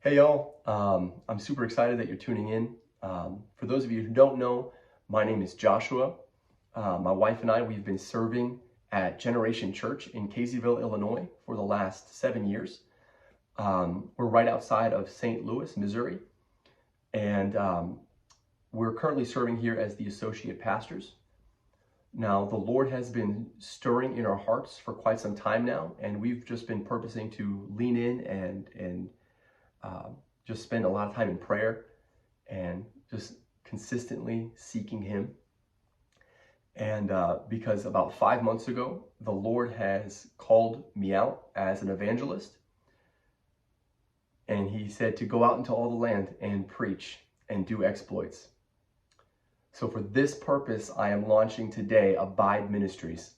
Hey y'all, I'm super excited that you're tuning in. For those of you who don't know, my name is Joshua. My wife and I, we've been serving at Generation Church in Caseyville, Illinois for the last 7 years. We're right outside of St. Louis, Missouri, and we're currently serving here as the associate pastors. Now, the Lord has been stirring in our hearts for quite some time now, and we've just been purposing to lean in and just spend a lot of time in prayer and just consistently seeking Him. And because about 5 months ago, the Lord has called me out as an evangelist. And He said to go out into all the land and preach and do exploits. So for this purpose, I am launching today ABIDE Ministries.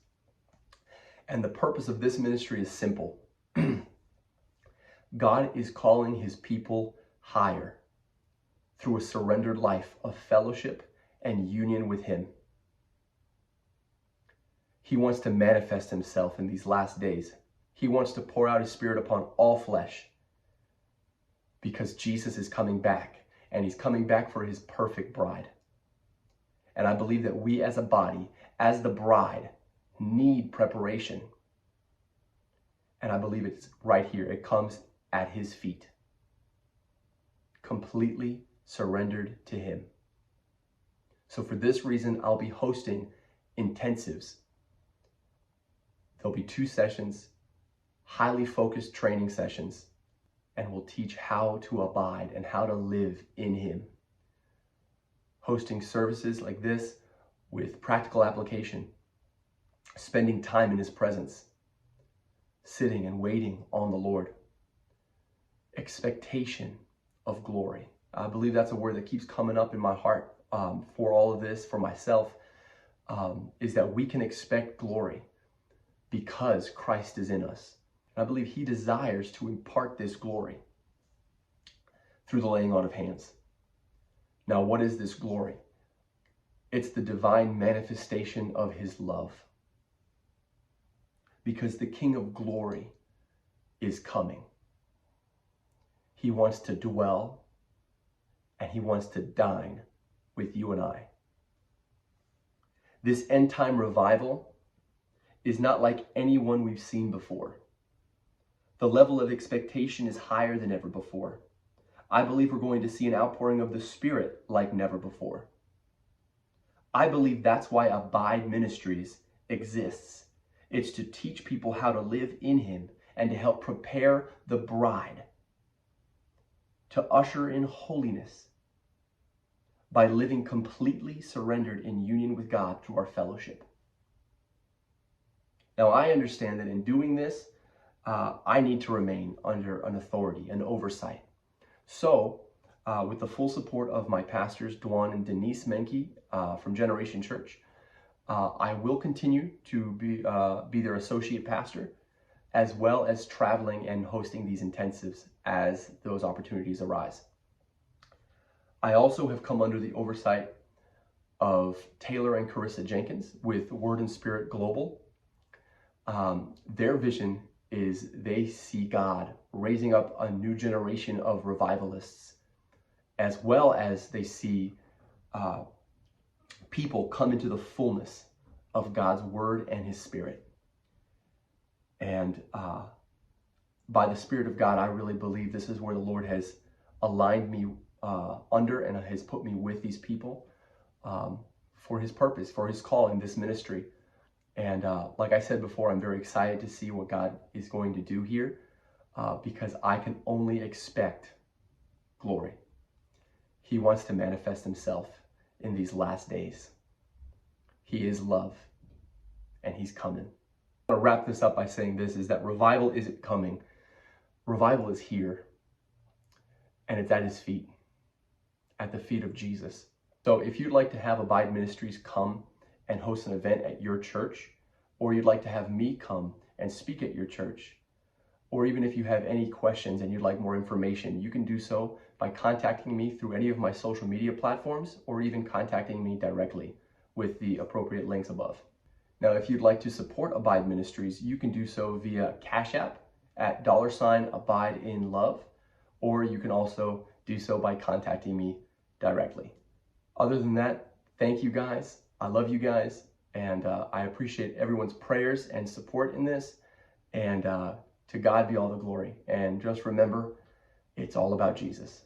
And the purpose of this ministry is simple. God is calling His people higher through a surrendered life of fellowship and union with Him. He wants to manifest Himself in these last days. He wants to pour out His Spirit upon all flesh because Jesus is coming back, and He's coming back for His perfect bride. And I believe that we as a body, as the bride, need preparation. And I believe it's right here. It comes at His feet, completely surrendered to Him. So for this reason, I'll be hosting intensives. There'll be 2 sessions, highly focused training sessions, and we'll teach how to abide and how to live in Him. Hosting services like this with practical application, spending time in His presence, sitting and waiting on the Lord. Expectation of glory. I believe that's a word that keeps coming up in my heart for all of this, for myself, is that we can expect glory because Christ is in us. And I believe He desires to impart this glory through the laying on of hands. Now, what is this glory? It's the divine manifestation of His love. Because the King of glory is coming. He wants to dwell and He wants to dine with you and I. This end time revival is not like anyone we've seen before. The level of expectation is higher than ever before. I believe we're going to see an outpouring of the Spirit like never before. I believe that's why ABIDE Ministries exists. It's to teach people how to live in Him and to help prepare the bride to usher in holiness by living completely surrendered in union with God through our fellowship. Now, I understand that in doing this, I need to remain under an authority, an oversight. So, with the full support of my pastors, Dwan and Denise Menke from Generation Church, I will continue to be their associate pastor, as well as traveling and hosting these intensives as those opportunities arise. I also have come under the oversight of Taylor and Carissa Jenkins with Word and Spirit Global. Their vision is they see God raising up a new generation of revivalists, as well as they see people come into the fullness of God's Word and His Spirit. And by the Spirit of God, I really believe this is where the Lord has aligned me under and has put me with these people for His purpose, for His call in this ministry. And like I said before, I'm very excited to see what God is going to do here because I can only expect glory. He wants to manifest Himself in these last days. He is love, and He's coming. I want to wrap this up by saying this, is that revival isn't coming. Revival is here, and it's at His feet, at the feet of Jesus. So if you'd like to have Abide Ministries come and host an event at your church, or you'd like to have me come and speak at your church, or even if you have any questions and you'd like more information, you can do so by contacting me through any of my social media platforms, or even contacting me directly with the appropriate links above. Now, if you'd like to support Abide Ministries, you can do so via CashApp at $abideinlove, or you can also do so by contacting me directly. Other than that, thank you guys. I love you guys, and I appreciate everyone's prayers and support in this, and to God be all the glory. And just remember, it's all about Jesus.